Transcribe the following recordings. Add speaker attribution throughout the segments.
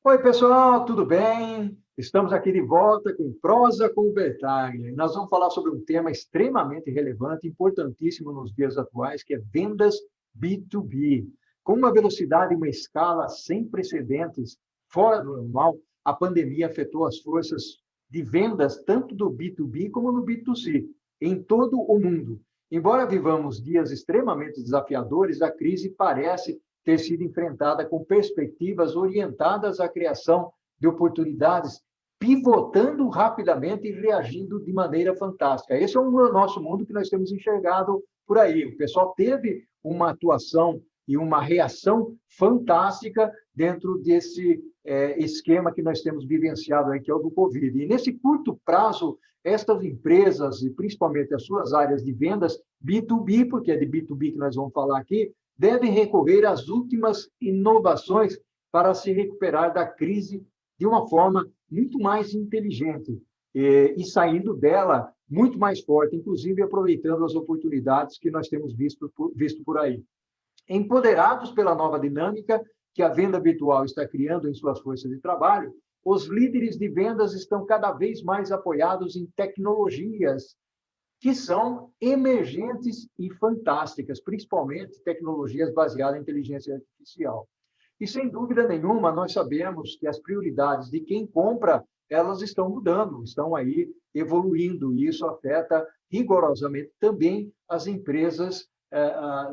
Speaker 1: Oi, pessoal, tudo bem? Estamos aqui de volta com Prosa com Bertaglia. E nós vamos falar sobre um tema extremamente relevante, importantíssimo nos dias atuais, que é vendas B2B. Com uma velocidade e uma escala sem precedentes, fora do normal, a pandemia afetou as forças de vendas tanto do B2B como no B2C, em todo o mundo. Embora vivamos dias extremamente desafiadores, a crise parece ter sido enfrentada com perspectivas orientadas à criação de oportunidades, pivotando rapidamente e reagindo de maneira fantástica. Esse é o nosso mundo que nós temos enxergado por aí. O pessoal teve uma atuação e uma reação fantástica dentro desse esquema que nós temos vivenciado aí, que é o do Covid. E nesse curto prazo, estas empresas, e principalmente as suas áreas de vendas, B2B, porque é de B2B que nós vamos falar aqui, devem recorrer às últimas inovações para se recuperar da crise de uma forma muito mais inteligente e saindo dela muito mais forte, inclusive aproveitando as oportunidades que nós temos visto por aí. Empoderados pela nova dinâmica que a venda virtual está criando em suas forças de trabalho, os líderes de vendas estão cada vez mais apoiados em tecnologias que são emergentes e fantásticas, principalmente tecnologias baseadas em inteligência artificial. E, sem dúvida nenhuma, nós sabemos que as prioridades de quem compra, elas estão mudando, estão aí evoluindo, e isso afeta rigorosamente também as empresas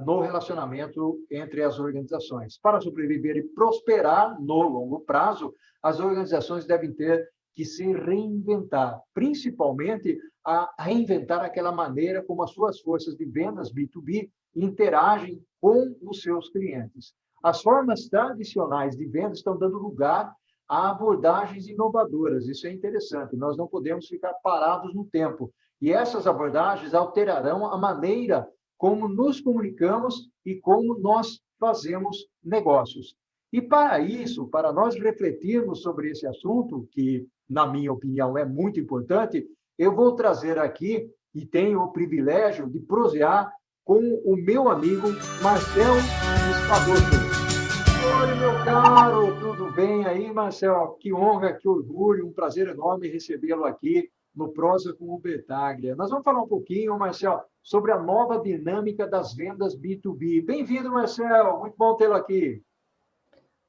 Speaker 1: no relacionamento entre as organizações. Para sobreviver e prosperar no longo prazo, as organizações devem ter que se reinventar, principalmente a reinventar aquela maneira como as suas forças de vendas B2B interagem com os seus clientes. As formas tradicionais de venda estão dando lugar a abordagens inovadoras. Isso é interessante. Nós não podemos ficar parados no tempo. E essas abordagens alterarão a maneira como nos comunicamos e como nós fazemos negócios. E para isso, para nós refletirmos sobre esse assunto, que, na minha opinião, é muito importante, eu vou trazer aqui, e tenho o privilégio de prosear com o meu amigo Marcel Espadoto. Oi, meu caro, tudo bem aí, Marcel? Que honra, que orgulho, um prazer enorme recebê-lo aqui no Prosa com o Bertaglia. Nós vamos falar um pouquinho, Marcel, sobre a nova dinâmica das vendas B2B. Bem-vindo, Marcel, muito bom tê-lo aqui.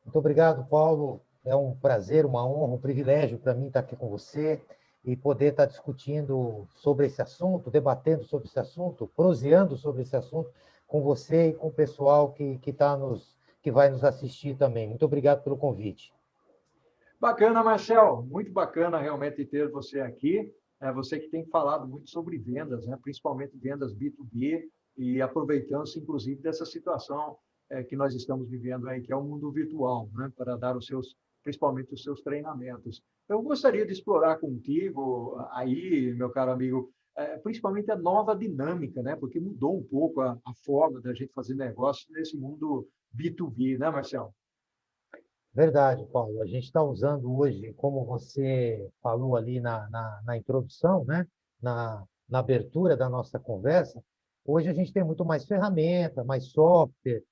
Speaker 2: Muito obrigado, Paulo. É um prazer, uma honra, um privilégio para mim estar aqui com você e poder estar discutindo sobre esse assunto, debatendo sobre esse assunto, proseando sobre esse assunto com você e com o pessoal que vai nos assistir também. Muito obrigado pelo convite.
Speaker 1: Bacana, Marcel, muito bacana realmente ter você aqui. É você que tem falado muito sobre vendas, né? Principalmente vendas B2B, e aproveitando-se, inclusive, dessa situação que nós estamos vivendo aí, que é o mundo virtual, né? Para dar principalmente os seus treinamentos. Eu gostaria de explorar contigo aí, meu caro amigo, principalmente a nova dinâmica, né? Porque mudou um pouco a forma da gente fazer negócio nesse mundo B2B, né, Marcel?
Speaker 2: Verdade, Paulo. A gente está usando hoje, como você falou ali na introdução, né? Na abertura da nossa conversa, hoje a gente tem muito mais ferramenta, mais software,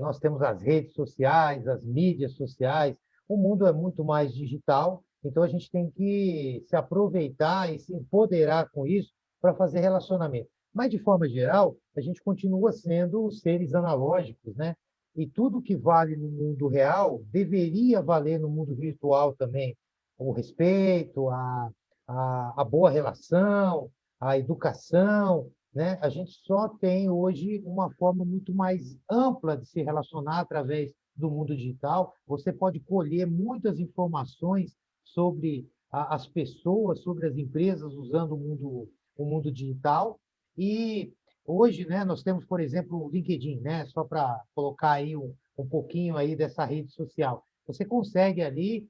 Speaker 2: nós temos as redes sociais, as mídias sociais, o mundo é muito mais digital, então a gente tem que se aproveitar e se empoderar com isso para fazer relacionamento. Mas, de forma geral, a gente continua sendo seres analógicos, né? E tudo que vale no mundo real deveria valer no mundo virtual também. O respeito, a boa relação, a educação, né? A gente só tem hoje uma forma muito mais ampla de se relacionar através do mundo digital. Você pode colher muitas informações sobre as pessoas, sobre as empresas usando o mundo digital. E hoje, né, nós temos, por exemplo, o LinkedIn, né, só para colocar aí um pouquinho aí dessa rede social. Você consegue ali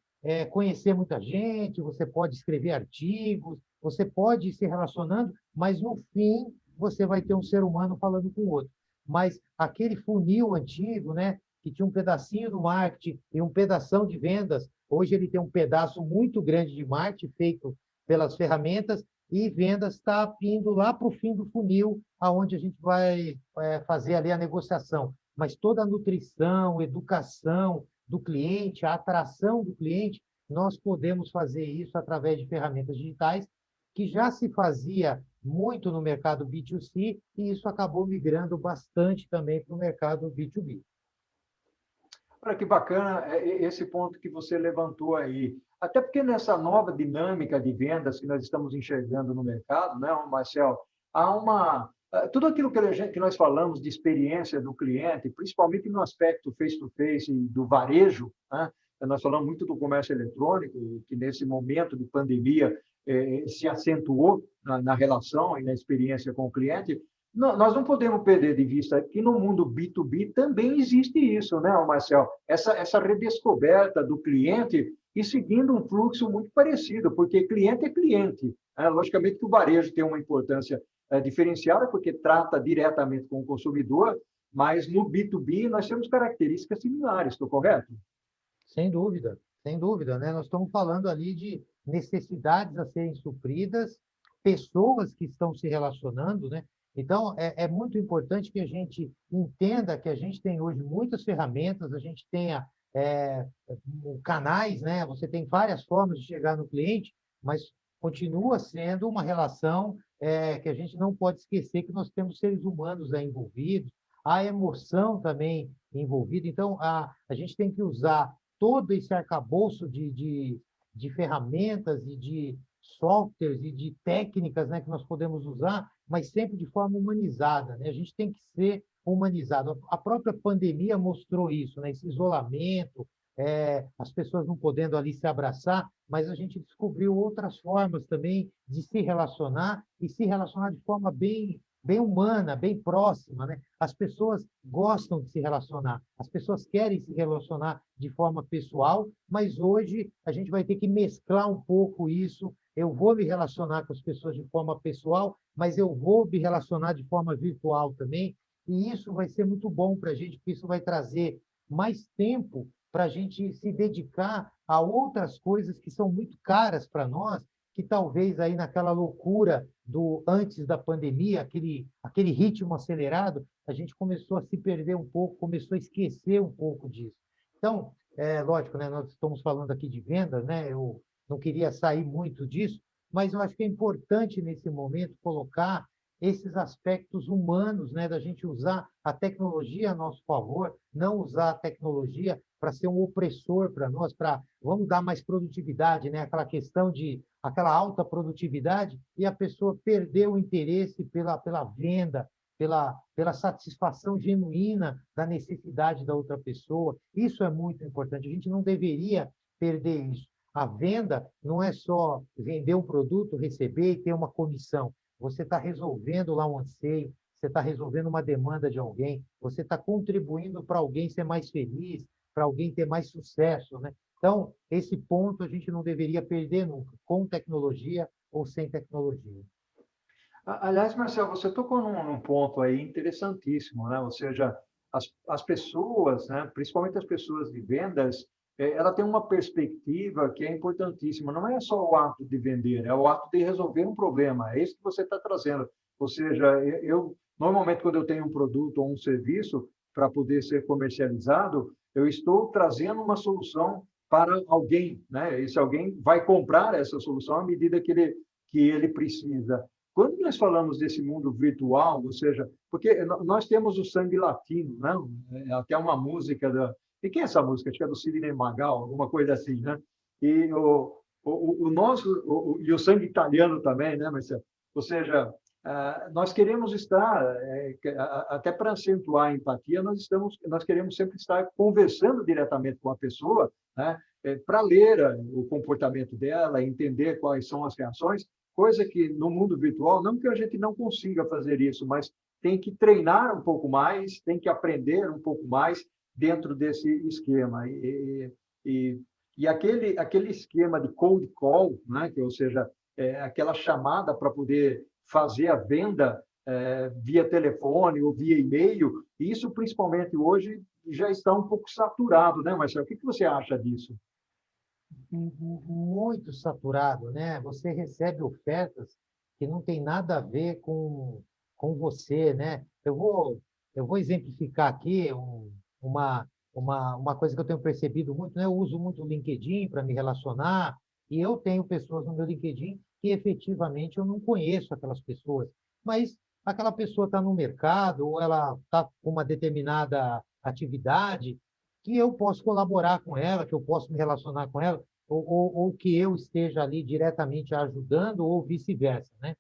Speaker 2: conhecer muita gente, você pode escrever artigos, você pode ir se relacionando, mas no fim você vai ter um ser humano falando com o outro. Mas aquele funil antigo, né, que tinha um pedacinho do marketing e um pedação de vendas, hoje ele tem um pedaço muito grande de marketing feito pelas ferramentas e vendas está indo lá para o fim do funil, aonde a gente vai fazer ali a negociação. Mas toda a nutrição, educação, do cliente, a atração do cliente, nós podemos fazer isso através de ferramentas digitais, que já se fazia muito no mercado B2C, e isso acabou migrando bastante também para o mercado B2B.
Speaker 1: Olha que bacana esse ponto que você levantou aí. Até porque nessa nova dinâmica de vendas que nós estamos enxergando no mercado, né, Marcel, há uma tudo aquilo que nós falamos de experiência do cliente, principalmente no aspecto face-to-face do varejo, né? Nós falamos muito do comércio eletrônico, que nesse momento de pandemia se acentuou na relação e na experiência com o cliente. Nós não podemos perder de vista que no mundo B2B também existe isso, né, Marcel? Essa redescoberta do cliente e seguindo um fluxo muito parecido, porque cliente é cliente. Né? Logicamente que o varejo tem uma importância diferenciada, porque trata diretamente com o consumidor, mas no B2B nós temos características similares, estou correto?
Speaker 2: Sem dúvida, né? Nós estamos falando ali de necessidades a serem supridas, pessoas que estão se relacionando, né? Então, é muito importante que a gente entenda que a gente tem hoje muitas ferramentas, a gente tenha canais, né? Você tem várias formas de chegar no cliente, mas continua sendo uma relação que a gente não pode esquecer que nós temos seres humanos aí envolvidos, a emoção também envolvida. Então, a gente tem que usar todo esse arcabouço de ferramentas e de softwares e de técnicas, né, que nós podemos usar, mas sempre de forma humanizada, né? A gente tem que ser humanizado. A própria pandemia mostrou isso, né? Esse isolamento, as pessoas não podendo ali se abraçar, mas a gente descobriu outras formas também de se relacionar e se relacionar de forma bem humana, bem próxima, né? As pessoas gostam de se relacionar, as pessoas querem se relacionar de forma pessoal, mas hoje a gente vai ter que mesclar um pouco isso. Eu vou me relacionar com as pessoas de forma pessoal, mas eu vou me relacionar de forma virtual também, e isso vai ser muito bom para a gente, porque isso vai trazer mais tempo para a gente se dedicar a outras coisas que são muito caras para nós, que talvez aí naquela loucura do antes da pandemia, aquele ritmo acelerado, a gente começou a se perder um pouco, começou a esquecer um pouco disso. Então, lógico, né, nós estamos falando aqui de vendas, né? Eu não queria sair muito disso, mas eu acho que é importante nesse momento colocar esses aspectos humanos, né, da gente usar a tecnologia a nosso favor, não usar a tecnologia para ser um opressor para nós, para vamos dar mais produtividade, né, aquela questão de aquela alta produtividade e a pessoa perder o interesse pela venda, pela satisfação genuína da necessidade da outra pessoa. Isso é muito importante. A gente não deveria perder isso. A venda não é só vender um produto, receber e ter uma comissão. Você está resolvendo lá um anseio, você está resolvendo uma demanda de alguém, você está contribuindo para alguém ser mais feliz, para alguém ter mais sucesso, né? Então, esse ponto a gente não deveria perder nunca, com tecnologia ou sem tecnologia.
Speaker 1: Aliás, Marcelo, você tocou num ponto aí interessantíssimo, né? Ou seja, as pessoas, né, principalmente as pessoas de vendas, ela tem uma perspectiva que é importantíssima. Não é só o ato de vender, é o ato de resolver um problema. É isso que você está trazendo. Ou seja, eu normalmente quando eu tenho um produto ou um serviço para poder ser comercializado, eu estou trazendo uma solução para alguém, né? Esse alguém vai comprar essa solução à medida que ele precisa. Quando nós falamos desse mundo virtual, ou seja, porque nós temos o sangue latino, né? Até uma música da... E quem é essa música? Acho que é do Sidney Magal, alguma coisa assim, né? E o nosso... e o sangue italiano também, né, Marcelo? Ou seja, nós queremos estar, até para acentuar a empatia, nós queremos sempre estar conversando diretamente com a pessoa, né? Para ler o comportamento dela, entender quais são as reações, coisa que no mundo virtual, não que a gente não consiga fazer isso, mas tem que treinar um pouco mais, tem que aprender um pouco mais dentro desse esquema. E aquele esquema de cold call, né, que, ou seja, aquela chamada para poder fazer a venda via telefone ou via e-mail, isso principalmente hoje já está um pouco saturado, né, Marcelo? O que você acha disso?
Speaker 2: Muito saturado, né? Você recebe ofertas que não tem nada a ver com você, né? Eu vou exemplificar aqui uma uma coisa que eu tenho percebido muito, né? Eu uso muito o LinkedIn para me relacionar, e eu tenho pessoas no meu LinkedIn que efetivamente eu não conheço aquelas pessoas, mas aquela pessoa está no mercado, ou ela está com uma determinada atividade, que eu posso colaborar com ela, que eu posso me relacionar com ela, ou que eu esteja ali diretamente ajudando, ou vice-versa, né?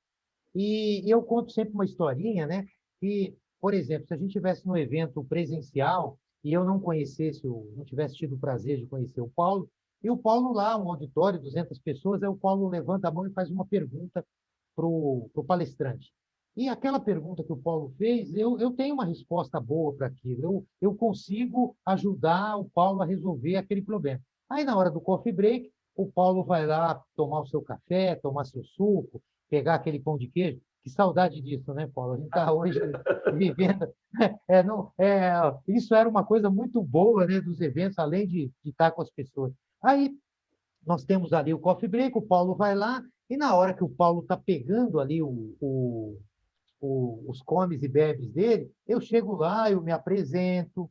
Speaker 2: E eu conto sempre uma historinha, né? Que, por exemplo, se a gente tivesse no evento presencial e eu não conhecesse, não tivesse tido o prazer de conhecer o Paulo, e o Paulo lá, um auditório, 200 pessoas, aí o Paulo levanta a mão e faz uma pergunta para o palestrante. E aquela pergunta que o Paulo fez, eu tenho uma resposta boa para aquilo. Eu consigo ajudar o Paulo a resolver aquele problema. Aí, na hora do coffee break, o Paulo vai lá tomar o seu café, tomar seu suco, pegar aquele pão de queijo. Que saudade disso, né, Paulo? A gente está hoje vivendo. Não, isso era uma coisa muito boa, né, dos eventos, além de estar com as pessoas. Aí nós temos ali o coffee break, o Paulo vai lá, e na hora que o Paulo está pegando ali os comes e bebes dele, eu chego lá, eu me apresento,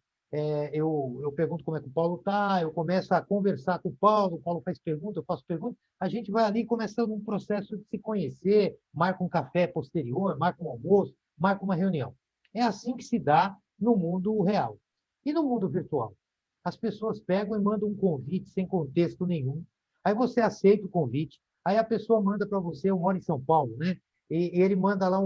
Speaker 2: eu pergunto como é que o Paulo está, eu começo a conversar com o Paulo faz pergunta, eu faço pergunta, a gente vai ali começando um processo de se conhecer, marca um café posterior, marca um almoço, marca uma reunião. É assim que se dá no mundo real. E no mundo virtual? As pessoas pegam e mandam um convite sem contexto nenhum, aí você aceita o convite, aí a pessoa manda para você, eu moro em São Paulo, né? E ele manda lá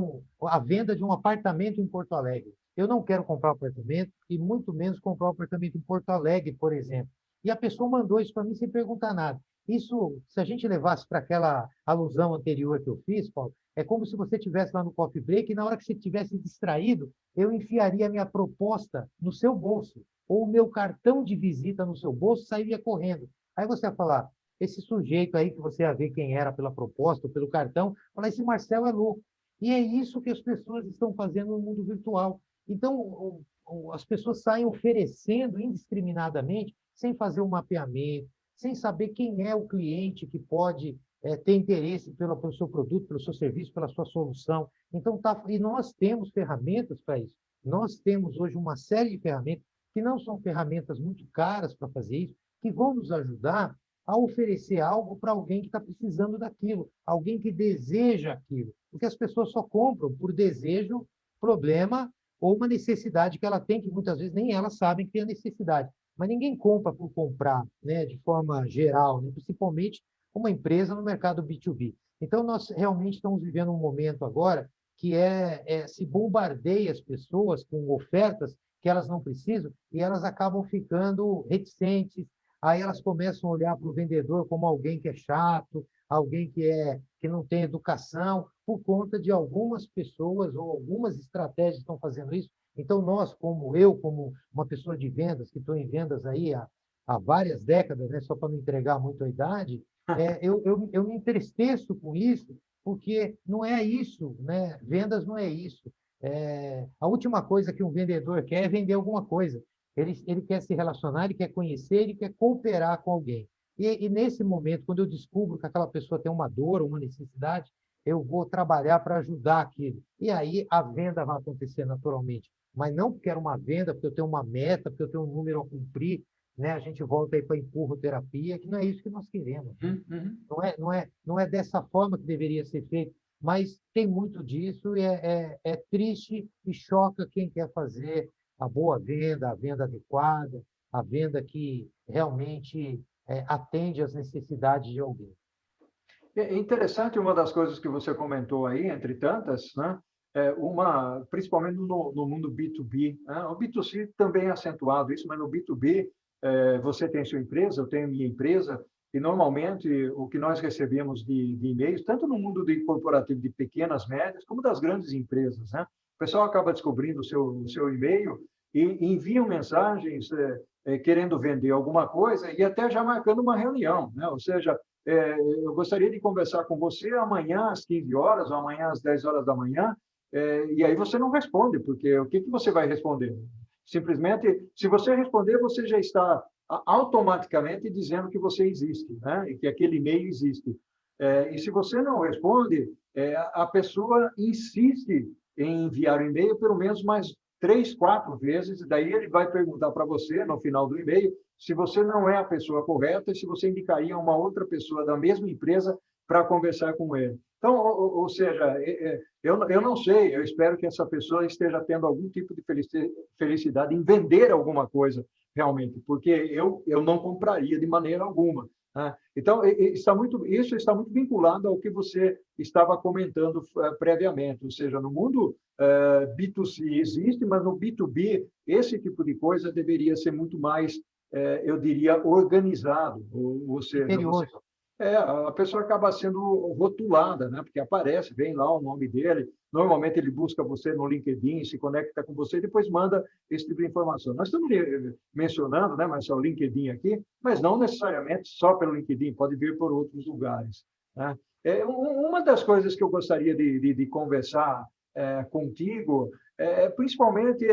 Speaker 2: a venda de um apartamento em Porto Alegre. Eu não quero comprar um apartamento e muito menos comprar um apartamento em Porto Alegre, por exemplo. E a pessoa mandou isso para mim sem perguntar nada. Isso, se a gente levasse para aquela alusão anterior que eu fiz, Paulo, é como se você estivesse lá no coffee break e na hora que você estivesse distraído, eu enfiaria a minha proposta no seu bolso, ou o meu cartão de visita no seu bolso, sairia correndo. Aí você vai falar, esse sujeito aí que você ia ver quem era pela proposta ou pelo cartão, falar, esse Marcelo é louco. E é isso que as pessoas estão fazendo no mundo virtual. Então, as pessoas saem oferecendo indiscriminadamente, sem fazer um mapeamento, sem saber quem é o cliente que pode ter interesse pelo seu produto, pelo seu serviço, pela sua solução. Então, e nós temos ferramentas para isso. Nós temos hoje uma série de ferramentas que não são ferramentas muito caras para fazer isso, que vão nos ajudar a oferecer algo para alguém que está precisando daquilo, alguém que deseja aquilo. Porque as pessoas só compram por desejo, problema ou uma necessidade que ela tem, que muitas vezes nem elas sabem que tem a necessidade. Mas ninguém compra por comprar, né, de forma geral, né, principalmente uma empresa no mercado B2B. Então, nós realmente estamos vivendo um momento agora que se bombardeia as pessoas com ofertas que elas não precisam e elas acabam ficando reticentes, aí elas começam a olhar para o vendedor como alguém que é chato, alguém que não tem educação, por conta de algumas pessoas ou algumas estratégias que estão fazendo isso. Então, nós, como uma pessoa de vendas, que estou em vendas aí há várias décadas, né, só para não entregar muito a idade, eu me entristeço com isso, porque não é isso, né? Vendas não é isso. A última coisa que um vendedor quer é vender alguma coisa. Ele quer se relacionar, ele quer conhecer, ele quer cooperar com alguém. E nesse momento, quando eu descubro que aquela pessoa tem uma dor, uma necessidade, eu vou trabalhar para ajudar aquilo. E aí a venda vai acontecer naturalmente. Mas não porque era uma venda, porque eu tenho uma meta, porque eu tenho um número a cumprir, né? A gente volta aí para a empurroterapia, que não é isso que nós queremos.
Speaker 1: Uhum.
Speaker 2: Não é dessa forma que deveria ser feito, mas tem muito disso e é triste e choca quem quer fazer a boa venda, a venda adequada, a venda que realmente atende às necessidades de alguém.
Speaker 1: É interessante uma das coisas que você comentou aí, entre tantas, né? Principalmente no mundo B2B, né? O B2C também é acentuado isso, mas no B2B, você tem sua empresa, eu tenho minha empresa, e normalmente o que nós recebemos de e-mails, tanto no mundo de corporativo de pequenas, médias, como das grandes empresas, né? O pessoal acaba descobrindo o seu e-mail e enviam mensagens querendo vender alguma coisa e até já marcando uma reunião, né? Ou seja, eu gostaria de conversar com você amanhã às 15 horas ou amanhã às 10 horas da manhã, e aí você não responde, porque o que você vai responder? Simplesmente, se você responder, você já está automaticamente dizendo que você existe, né? E que aquele e-mail existe. E se você não responde, a pessoa insiste em enviar o e-mail pelo menos mais 3, 4 vezes, e daí ele vai perguntar para você, no final do e-mail, se você não é a pessoa correta e se você indicaria uma outra pessoa da mesma empresa para conversar com ele. Então, ou seja, eu não sei, eu espero que essa pessoa esteja tendo algum tipo de felicidade em vender alguma coisa, realmente, porque eu não compraria de maneira alguma. Né? Então, isso está muito vinculado ao que você estava comentando previamente, ou seja, no mundo B2C existe, mas no B2B, esse tipo de coisa deveria ser muito mais, eu diria, organizado, ou seja, a pessoa acaba sendo rotulada, né? Porque aparece, vem lá o nome dele, normalmente ele busca você no LinkedIn, se conecta com você e depois manda esse tipo de informação. Nós estamos mencionando, né, Marcelo, o LinkedIn aqui, mas não necessariamente só pelo LinkedIn, pode vir por outros lugares. Né? Uma das coisas que eu gostaria de conversar contigo, principalmente,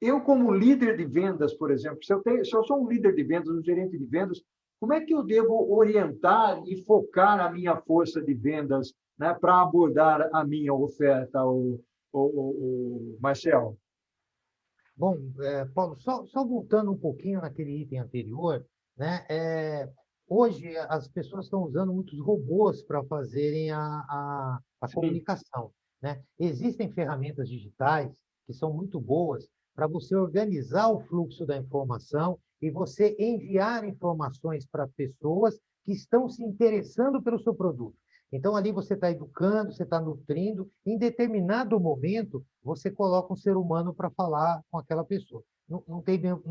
Speaker 1: eu como líder de vendas, por exemplo, se eu sou um líder de vendas, um gerente de vendas, como é que eu devo orientar e focar a minha força de vendas, né, para abordar a minha oferta, o Marcel?
Speaker 2: Bom, Paulo, só voltando um pouquinho naquele item anterior, né? Hoje as pessoas estão usando muitos robôs para fazerem a
Speaker 1: Sim.
Speaker 2: comunicação, né? Existem ferramentas digitais que são muito boas para você organizar o fluxo da informação e você enviar informações para pessoas que estão se interessando pelo seu produto. Então, ali você está educando, você está nutrindo. Em determinado momento, você coloca um ser humano para falar com aquela pessoa. Não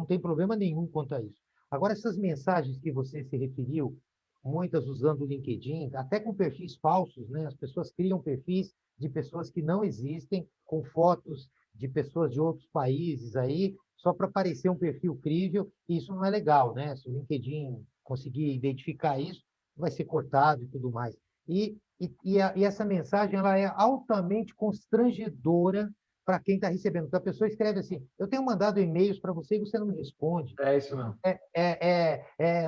Speaker 2: tem problema nenhum quanto a isso. Agora, essas mensagens que você se referiu, muitas usando o LinkedIn, até com perfis falsos, né? As pessoas criam perfis de pessoas que não existem, com fotos de pessoas de outros países aí, só para parecer um perfil crível, e isso não é legal, né? Se o LinkedIn conseguir identificar isso, vai ser cortado e tudo mais. E essa mensagem ela é altamente constrangedora para quem está recebendo. Então, a pessoa escreve assim: eu tenho mandado e-mails para você e você não me responde.
Speaker 1: É isso mesmo.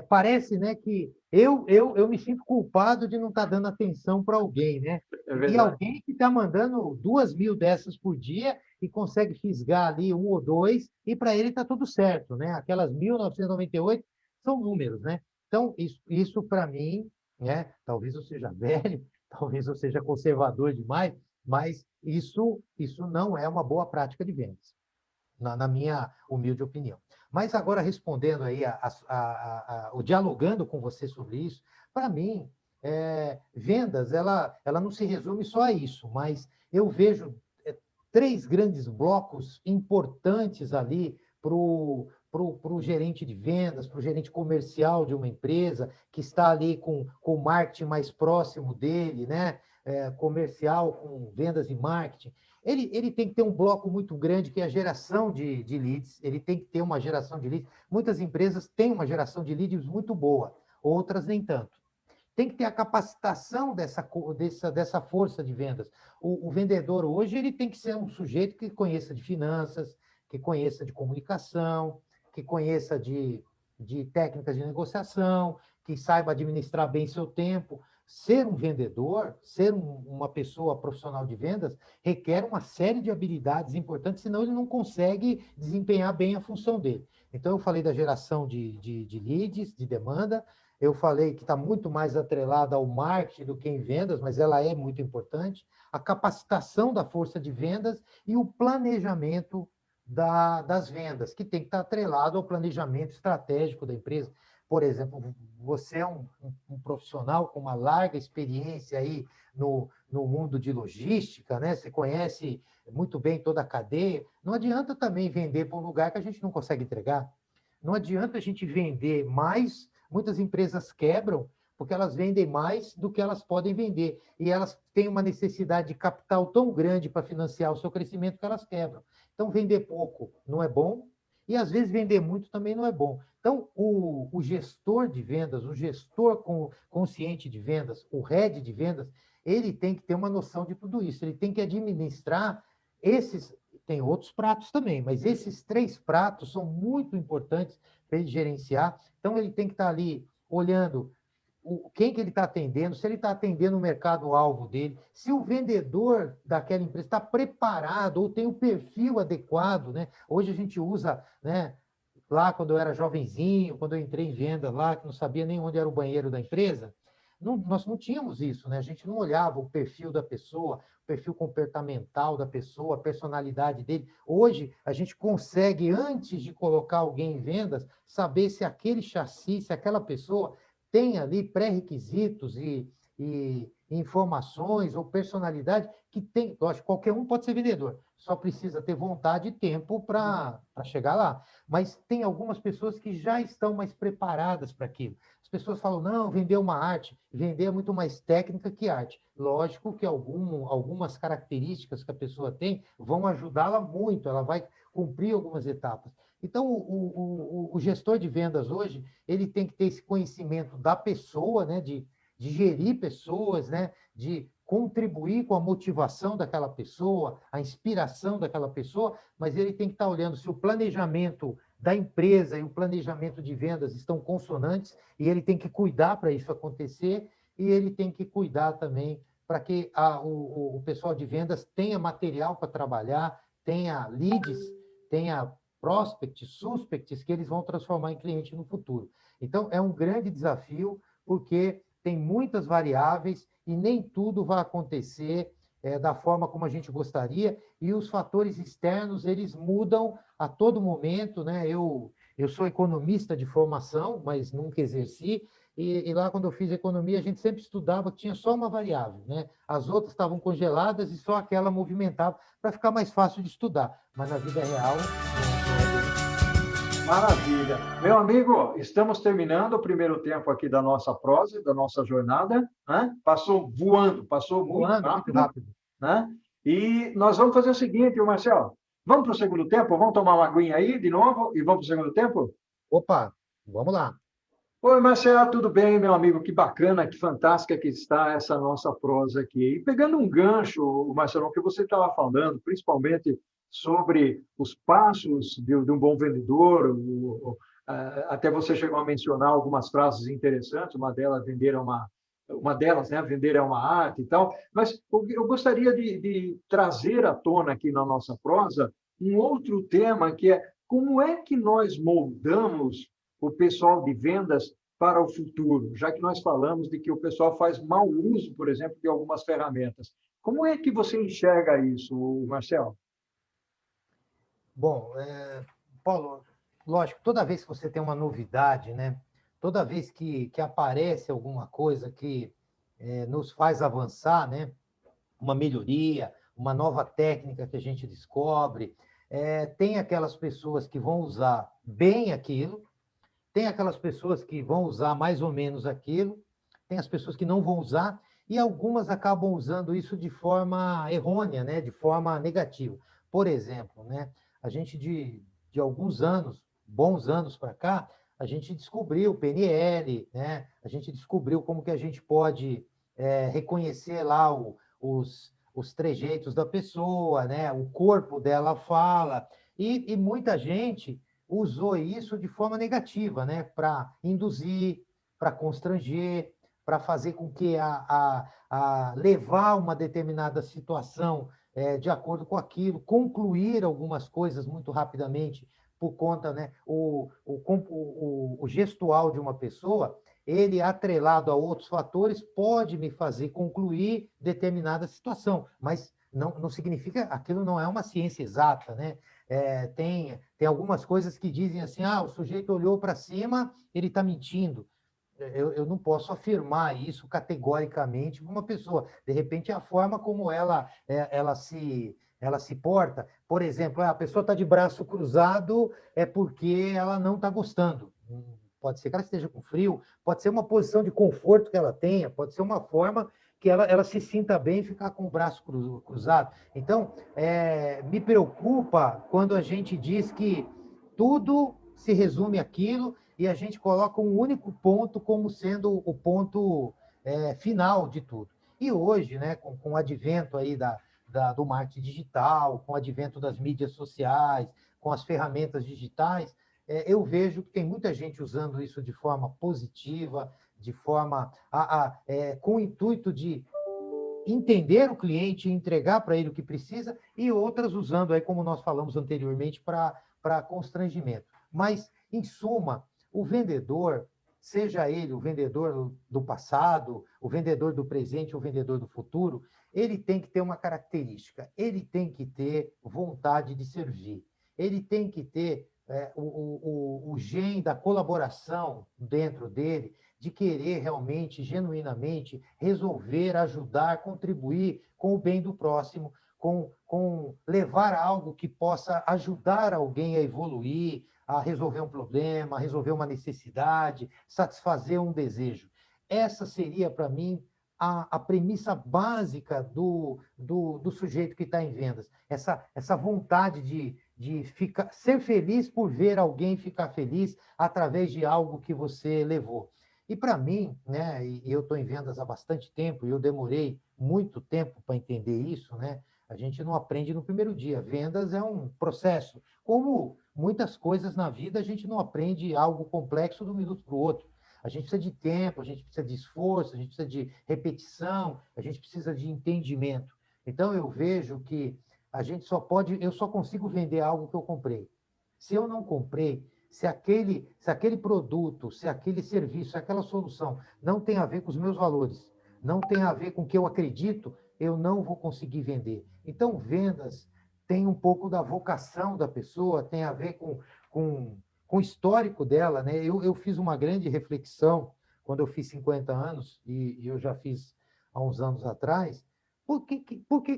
Speaker 2: Parece, né, que eu me sinto culpado de não estar dando atenção para alguém, né?
Speaker 1: É
Speaker 2: E
Speaker 1: verdade.
Speaker 2: alguém que está mandando 2.000 dessas por dia e consegue fisgar ali um ou dois, e para ele está tudo certo, né? Aquelas 1.998 são números, né? Então, isso para mim, né? Talvez eu seja velho, talvez eu seja conservador demais, mas isso não é uma boa prática de vendas, na minha humilde opinião. Mas agora respondendo aí, o dialogando com você sobre isso, para mim, vendas, ela não se resume só a isso, mas eu vejo 3 grandes blocos importantes ali para o gerente de vendas, para o gerente comercial de uma empresa, que está ali com o marketing mais próximo dele, né? Comercial com vendas e marketing. Ele tem que ter um bloco muito grande, que é a geração de leads. Ele tem que ter uma geração de leads. Muitas empresas têm uma geração de leads muito boa, outras nem tanto. Tem que ter a capacitação dessa força de vendas. O vendedor hoje ele tem que ser um sujeito que conheça de finanças, que conheça de comunicação, que conheça de técnicas de negociação, que saiba administrar bem seu tempo. Ser um vendedor, ser uma pessoa profissional de vendas, requer uma série de habilidades importantes, senão ele não consegue desempenhar bem a função dele. Então, eu falei da geração de leads, de demanda, eu falei que está muito mais atrelada ao marketing do que em vendas, mas ela é muito importante. A capacitação da força de vendas e o planejamento das vendas, que tem que estar atrelado ao planejamento estratégico da empresa. Por exemplo, você é um profissional com uma larga experiência aí no mundo de logística, né? Você conhece muito bem toda a cadeia. Não adianta também vender para um lugar que a gente não consegue entregar. Não adianta a gente vender mais. Muitas empresas quebram porque elas vendem mais do que elas podem vender. E elas têm uma necessidade de capital tão grande para financiar o seu crescimento que elas quebram. Então, vender pouco não é bom, e às vezes vender muito também não é bom. Então, o gestor de vendas, o gestor consciente de vendas, o head de vendas, ele tem que ter uma noção de tudo isso. Ele tem que administrar esses. Tem outros pratos também, mas esses 3 pratos são muito importantes para ele gerenciar. Então, ele tem que estar ali olhando quem que ele está atendendo, se ele está atendendo o mercado-alvo dele, se o vendedor daquela empresa está preparado ou tem o perfil adequado, né? Hoje a gente usa, né? Lá quando eu era jovenzinho, quando eu entrei em venda lá, que não sabia nem onde era o banheiro da empresa, nós não tínhamos isso, né? A gente não olhava o perfil da pessoa, o perfil comportamental da pessoa, a personalidade dele. Hoje, a gente consegue, antes de colocar alguém em vendas, saber se aquele chassi, se aquela pessoa tem ali pré-requisitos e informações ou personalidade que tem. Lógico, qualquer um pode ser vendedor, só precisa ter vontade e tempo para chegar lá. Mas tem algumas pessoas que já estão mais preparadas para aquilo. As pessoas falam, não, vender uma arte, vender é muito mais técnica que arte. Lógico que algumas características que a pessoa tem vão ajudá-la muito, ela vai cumprir algumas etapas. Então, o gestor de vendas hoje, ele tem que ter esse conhecimento da pessoa, né, de gerir pessoas, né, de contribuir com a motivação daquela pessoa, a inspiração daquela pessoa, mas ele tem que estar olhando se o planejamento da empresa e o planejamento de vendas estão consonantes, e ele tem que cuidar para isso acontecer, e ele tem que cuidar também para que o pessoal de vendas tenha material para trabalhar, tenha leads, tenha prospects, suspects, que eles vão transformar em cliente no futuro. Então, é um grande desafio, porque tem muitas variáveis e nem tudo vai acontecer da forma como a gente gostaria, e os fatores externos, eles mudam a todo momento, né? Eu sou economista de formação, mas nunca exerci, e lá quando eu fiz economia, a gente sempre estudava que tinha só uma variável, né? As outras estavam congeladas e só aquela movimentava para ficar mais fácil de estudar, mas na vida real não é bem assim.
Speaker 1: Maravilha. Meu amigo, estamos terminando o primeiro tempo aqui da nossa prosa, da nossa jornada, né? Passou voando, passou muito
Speaker 2: Voando muito
Speaker 1: rápido,
Speaker 2: rápido.
Speaker 1: né? E nós vamos fazer o seguinte, Marcelo, vamos para o segundo tempo? Vamos tomar uma aguinha aí de novo e vamos para o segundo tempo?
Speaker 2: Opa, vamos lá.
Speaker 1: Oi, Marcelo, tudo bem, meu amigo? Que bacana, que fantástica que está essa nossa prosa aqui. E pegando um gancho, Marcelo, que você estava falando, principalmente sobre os passos de um bom vendedor, até você chegou a mencionar algumas frases interessantes, uma delas, né, vender é uma arte e tal, mas eu gostaria de trazer à tona aqui na nossa prosa um outro tema que é como é que nós moldamos o pessoal de vendas para o futuro, já que nós falamos de que o pessoal faz mau uso, por exemplo, de algumas ferramentas. Como é que você enxerga isso, Marcelo?
Speaker 2: Bom, Paulo, lógico, toda vez que você tem uma novidade, né? Toda vez que aparece alguma coisa que nos faz avançar, né? Uma melhoria, uma nova técnica que a gente descobre, tem aquelas pessoas que vão usar bem aquilo, tem aquelas pessoas que vão usar mais ou menos aquilo, tem as pessoas que não vão usar, e algumas acabam usando isso de forma errônea, né? De forma negativa. Por exemplo, né? A gente de alguns anos, bons anos para cá, a gente descobriu o PNL, né? A gente descobriu como que a gente pode reconhecer lá os trejeitos da pessoa, né? O corpo dela fala, e muita gente usou isso de forma negativa, né? Para induzir, para constranger, para fazer com que a levar uma determinada situação de acordo com aquilo, concluir algumas coisas muito rapidamente por conta, né? O gestual de uma pessoa, ele atrelado a outros fatores, pode me fazer concluir determinada situação, mas não significa, aquilo não é uma ciência exata, né? Tem algumas coisas que dizem assim, o sujeito olhou para cima, ele está mentindo. Eu não posso afirmar isso categoricamente para uma pessoa. De repente, é a forma como ela se porta. Por exemplo, a pessoa está de braço cruzado é porque ela não está gostando. Pode ser que ela esteja com frio, pode ser uma posição de conforto que ela tenha, pode ser uma forma que ela se sinta bem e ficar com o braço cruzado. Então, me preocupa quando a gente diz que tudo se resume àquilo e a gente coloca um único ponto como sendo o ponto final de tudo. E hoje, né, com o advento aí do marketing digital, com o advento das mídias sociais, com as ferramentas digitais, eu vejo que tem muita gente usando isso de forma positiva, de forma com o intuito de entender o cliente, entregar para ele o que precisa, e outras usando, aí, como nós falamos anteriormente, para constrangimento. Mas, em suma, o vendedor, seja ele o vendedor do passado, o vendedor do presente, o vendedor do futuro, ele tem que ter uma característica, ele tem que ter vontade de servir, ele tem que ter o gen da colaboração dentro dele, de querer realmente, genuinamente, resolver, ajudar, contribuir com o bem do próximo, com levar algo que possa ajudar alguém a evoluir, a resolver um problema, a resolver uma necessidade, satisfazer um desejo. Essa seria, para mim, a premissa básica do sujeito que está em vendas. Essa vontade de ser feliz por ver alguém ficar feliz através de algo que você levou. E para mim, né, e eu estou em vendas há bastante tempo, e eu demorei muito tempo para entender isso, né? A gente não aprende no primeiro dia. Vendas é um processo. Como muitas coisas na vida, a gente não aprende algo complexo de um minuto para o outro. A gente precisa de tempo, a gente precisa de esforço, a gente precisa de repetição, a gente precisa de entendimento. Então, eu vejo que eu só consigo vender algo que eu comprei. Se eu não comprei, se aquele produto, se aquele serviço, se aquela solução não tem a ver com os meus valores, não tem a ver com o que eu acredito, eu não vou conseguir vender. Então, vendas tem um pouco da vocação da pessoa, tem a ver com o histórico dela, né? Eu fiz uma grande reflexão quando eu fiz 50 anos, e eu já fiz há uns anos atrás, por que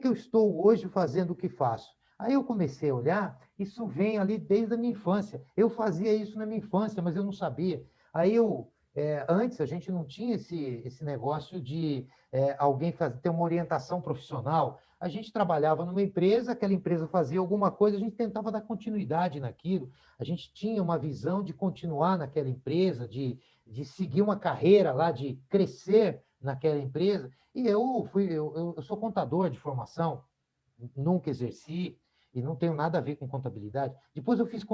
Speaker 2: eu estou hoje fazendo o que faço? Aí eu comecei a olhar, isso vem ali desde a minha infância. Eu fazia isso na minha infância, mas eu não sabia. Aí antes a gente não tinha esse negócio de alguém ter uma orientação profissional. A gente trabalhava numa empresa, aquela empresa fazia alguma coisa, a gente tentava dar continuidade naquilo. A gente tinha uma visão de continuar naquela empresa, de seguir uma carreira lá, de crescer naquela empresa. E eu sou contador de formação, nunca exerci, e não tenho nada a ver com contabilidade. Depois eu fiz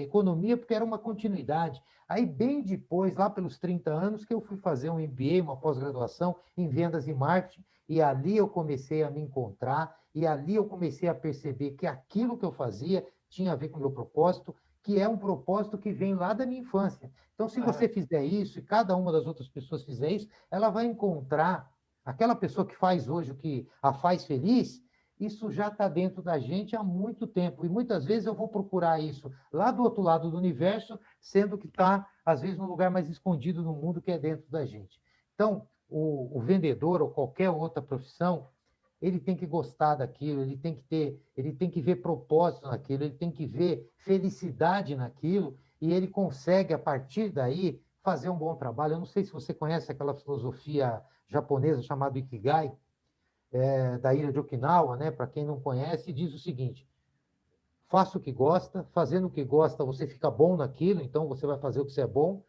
Speaker 2: economia porque era uma continuidade. Aí, bem depois, lá pelos 30 anos, que eu fui fazer um MBA, uma pós-graduação em vendas e marketing, e ali eu comecei a me encontrar, e ali eu comecei a perceber que aquilo que eu fazia tinha a ver com o meu propósito, que é um propósito que vem lá da minha infância. Então, se você fizer isso, e cada uma das outras pessoas fizer isso, ela vai encontrar aquela pessoa que faz hoje o que a faz feliz. Isso já está dentro da gente há muito tempo. E muitas vezes eu vou procurar isso lá do outro lado do universo, sendo que está, às vezes, no lugar mais escondido no mundo, que é dentro da gente. Então, o vendedor ou qualquer outra profissão, ele tem que gostar daquilo, ele tem que ver propósito naquilo, ele tem que ver felicidade naquilo, e ele consegue, a partir daí, fazer um bom trabalho. Eu não sei se você conhece aquela filosofia japonesa chamada Ikigai, da ilha de Okinawa, né? Para quem não conhece, diz o seguinte: faça o que gosta, fazendo o que gosta, você fica bom naquilo, então você vai fazer o que você é bom.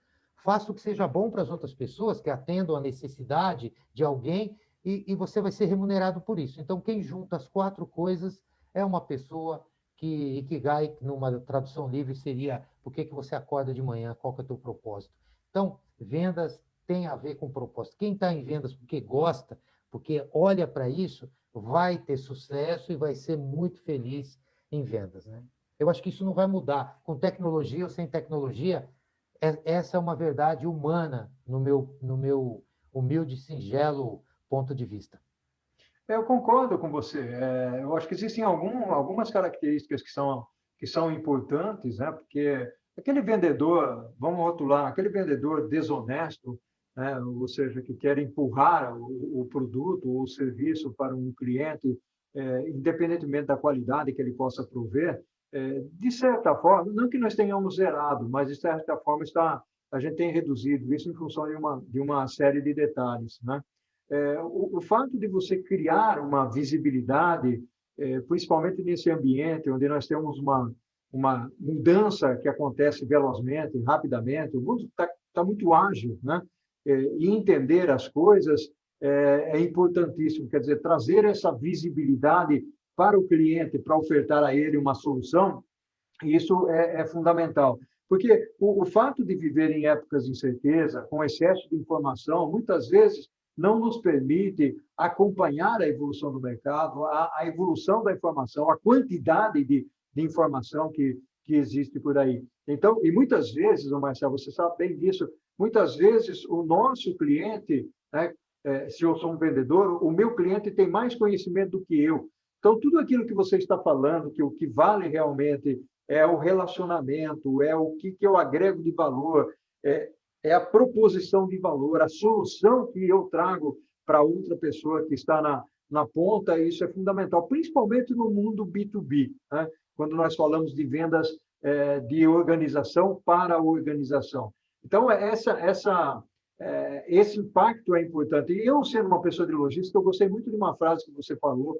Speaker 2: Faça o que seja bom para as outras pessoas, que atendam a necessidade de alguém, e você vai ser remunerado por isso. Então, quem junta as 4 coisas é uma pessoa que Ikigai, numa tradução livre, seria por que você acorda de manhã, qual que é o teu propósito. Então, vendas tem a ver com propósito. Quem está em vendas porque gosta, porque olha para isso, vai ter sucesso e vai ser muito feliz em vendas, né? Eu acho que isso não vai mudar, com tecnologia ou sem tecnologia. Essa é uma verdade humana no meu humilde e singelo ponto de vista.
Speaker 1: Eu concordo com você. Eu acho que existem algumas características que são importantes, né? Porque aquele vendedor, vamos rotular, aquele vendedor desonesto, né? Ou seja, que quer empurrar o produto ou o serviço para um cliente, independentemente da qualidade que ele possa prover, de certa forma, não que nós tenhamos zerado, mas de certa forma a gente tem reduzido isso em função de uma série de detalhes, né? O fato de você criar uma visibilidade, principalmente nesse ambiente onde nós temos uma mudança que acontece velozmente, rapidamente, o mundo está muito ágil, né? E entender as coisas é importantíssimo, quer dizer, trazer essa visibilidade para o cliente, para ofertar a ele uma solução, isso é fundamental. Porque o fato de viver em épocas de incerteza, com excesso de informação, muitas vezes não nos permite acompanhar a evolução do mercado, a evolução da informação, a quantidade de informação que existe por aí. Então, e muitas vezes, Marcelo, você sabe bem disso, muitas vezes o nosso cliente, né, se eu sou um vendedor, o meu cliente tem mais conhecimento do que eu. Então, tudo aquilo que você está falando, que o que vale realmente é o relacionamento, é o que eu agrego de valor, é a proposição de valor, a solução que eu trago para outra pessoa que está na ponta, isso é fundamental, principalmente no mundo B2B, né? Quando nós falamos de vendas de organização para organização. Então, esse impacto é importante. E eu, sendo uma pessoa de logística, eu gostei muito de uma frase que você falou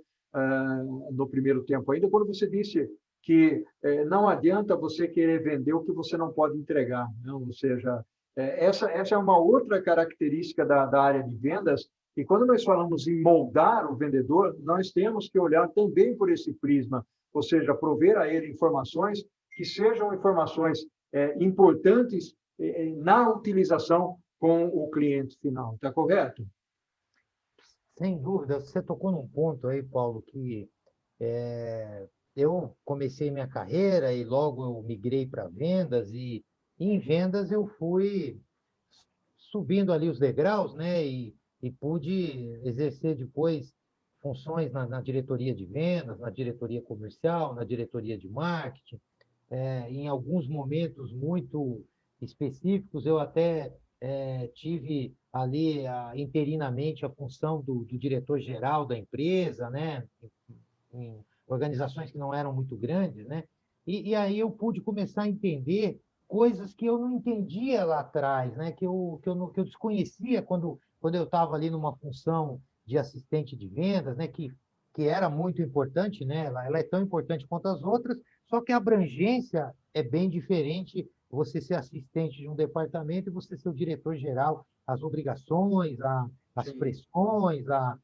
Speaker 1: no primeiro tempo ainda, quando você disse que não adianta você querer vender o que você não pode entregar. Não? Ou seja, essa é uma outra característica da área de vendas, e quando nós falamos em moldar o vendedor, nós temos que olhar também por esse prisma, ou seja, prover a ele informações que sejam informações importantes na utilização com o cliente final. Está correto?
Speaker 2: Sem dúvida, você tocou num ponto aí, Paulo, que eu comecei minha carreira e logo eu migrei para vendas e em vendas eu fui subindo ali os degraus, né? E pude exercer depois funções na diretoria de vendas, na diretoria comercial, na diretoria de marketing. Em alguns momentos muito específicos, eu até tive ali interinamente a função do diretor-geral da empresa, né? Em organizações que não eram muito grandes, né? E aí eu pude começar a entender coisas que eu não entendia lá atrás, né? Que eu desconhecia quando eu estava ali numa função de assistente de vendas, né? Que era muito importante, né? Ela é tão importante quanto as outras, só que a abrangência é bem diferente você ser assistente de um departamento e você ser o diretor-geral, as obrigações, as
Speaker 1: Sim.
Speaker 2: pressões, a,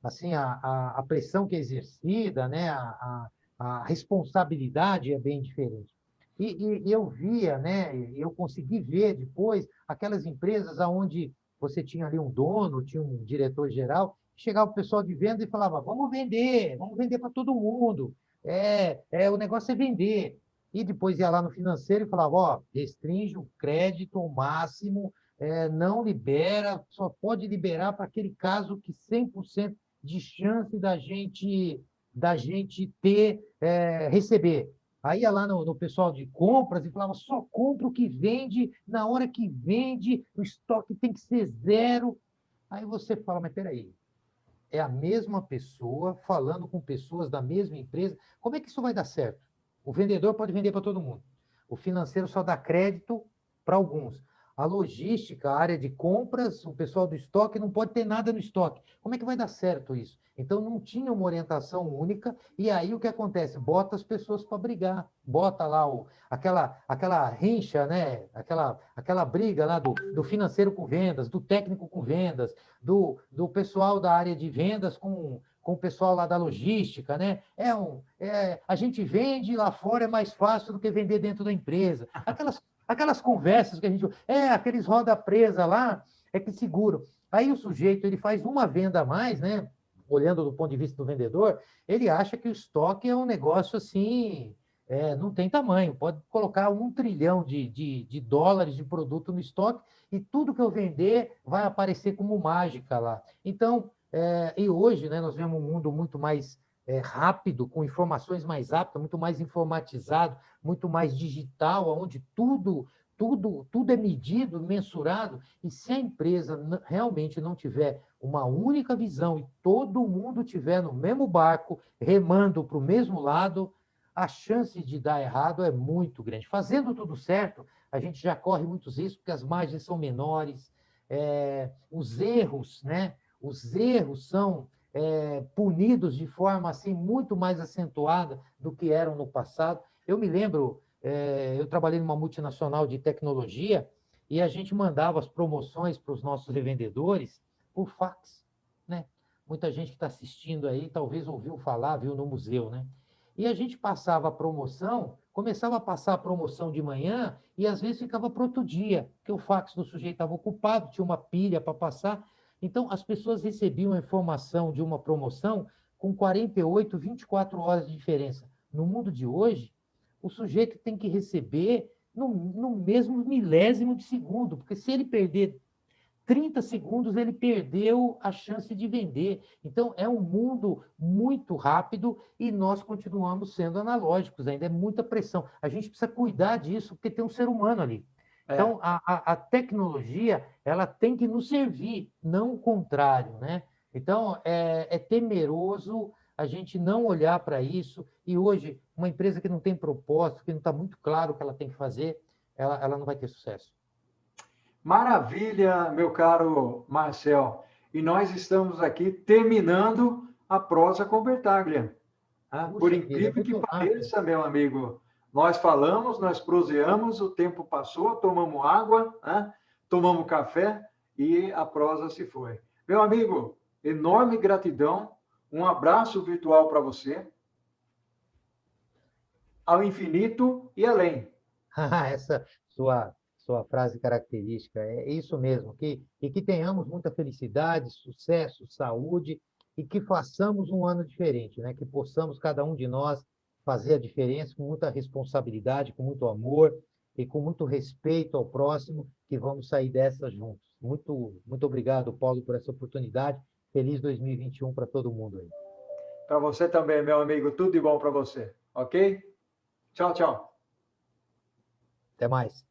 Speaker 2: assim, a pressão que é exercida, né? A responsabilidade é bem diferente. E eu via, né? Eu consegui ver depois aquelas empresas onde você tinha ali um dono, tinha um diretor-geral, chegava o pessoal de venda e falava: vamos vender para todo mundo. O negócio é vender. E depois ia lá no financeiro e falava: ó, restringe o crédito ao máximo, não libera, só pode liberar para aquele caso que 100% de chance da gente receber. Aí ia lá no pessoal de compras e falava: só compra o que vende, na hora que vende, o estoque tem que ser zero. Aí você fala: mas peraí, é a mesma pessoa falando com pessoas da mesma empresa, como é que isso vai dar certo? O vendedor pode vender para todo mundo. O financeiro só dá crédito para alguns. A logística, a área de compras, o pessoal do estoque não pode ter nada no estoque. Como é que vai dar certo isso? Então não tinha uma orientação única, e aí o que acontece? Bota as pessoas para brigar, bota lá aquela rincha, né? aquela briga lá do financeiro com vendas, do técnico com vendas, do pessoal da área de vendas com o pessoal lá da logística, né? A gente vende lá fora é mais fácil do que vender dentro da empresa. Aquelas conversas que a gente... aqueles roda presa lá, é que seguram. Aí o sujeito, ele faz uma venda a mais, né? Olhando do ponto de vista do vendedor, ele acha que o estoque é um negócio assim... não tem tamanho, pode colocar 1 trilhão de dólares de produto no estoque e tudo que eu vender vai aparecer como mágica lá. Então, e hoje, né, nós vemos um mundo muito mais rápido, com informações mais rápidas, muito mais informatizado, muito mais digital, onde tudo é medido, mensurado, e se a empresa realmente não tiver uma única visão e todo mundo tiver no mesmo barco, remando para o mesmo lado, a chance de dar errado é muito grande. Fazendo tudo certo, a gente já corre muitos riscos, porque as margens são menores, os erros, né? Os erros são punidos de forma assim muito mais acentuada do que eram no passado. Eu me lembro, eu trabalhei numa multinacional de tecnologia e a gente mandava as promoções para os nossos revendedores por fax, né? Muita gente que está assistindo aí talvez ouviu falar, viu no museu, né? E a gente passava a promoção começava a passar a promoção de manhã e às vezes ficava para outro dia, porque o fax do sujeito estava ocupado, tinha uma pilha para passar. Então, as pessoas recebiam a informação de uma promoção com 48, 24 horas de diferença. No mundo de hoje, o sujeito tem que receber no mesmo milésimo de segundo, porque se ele perder 30 segundos, ele perdeu a chance de vender. Então, é um mundo muito rápido e nós continuamos sendo analógicos, ainda é muita pressão. A gente precisa cuidar disso, porque tem um ser humano ali.
Speaker 1: É.
Speaker 2: Então, a tecnologia, ela tem que nos servir, não o contrário, né? Então, é temeroso a gente não olhar para isso. E hoje, uma empresa que não tem propósito, que não está muito claro o que ela tem que fazer, ela não vai ter sucesso.
Speaker 1: Maravilha, meu caro Marcel. E nós estamos aqui terminando a prosa com Bertaglia. Por
Speaker 2: Puxa vida, é
Speaker 1: incrível que
Speaker 2: muito rápido.
Speaker 1: pareça, meu amigo, nós falamos, nós proseamos, o tempo passou, tomamos água, tomamos café e a prosa se foi. Meu amigo, enorme gratidão, um abraço virtual para você, ao infinito e além.
Speaker 2: Essa sua frase característica, é isso mesmo, e que tenhamos muita felicidade, sucesso, saúde, e que façamos um ano diferente, né? Que possamos, cada um de nós, fazer a diferença com muita responsabilidade, com muito amor e com muito respeito ao próximo, que vamos sair dessa juntos. Muito obrigado, Paulo, por essa oportunidade. Feliz 2021 para todo mundo aí.
Speaker 1: Para você também, meu amigo, tudo de bom para você, ok? Tchau, tchau.
Speaker 2: Até mais.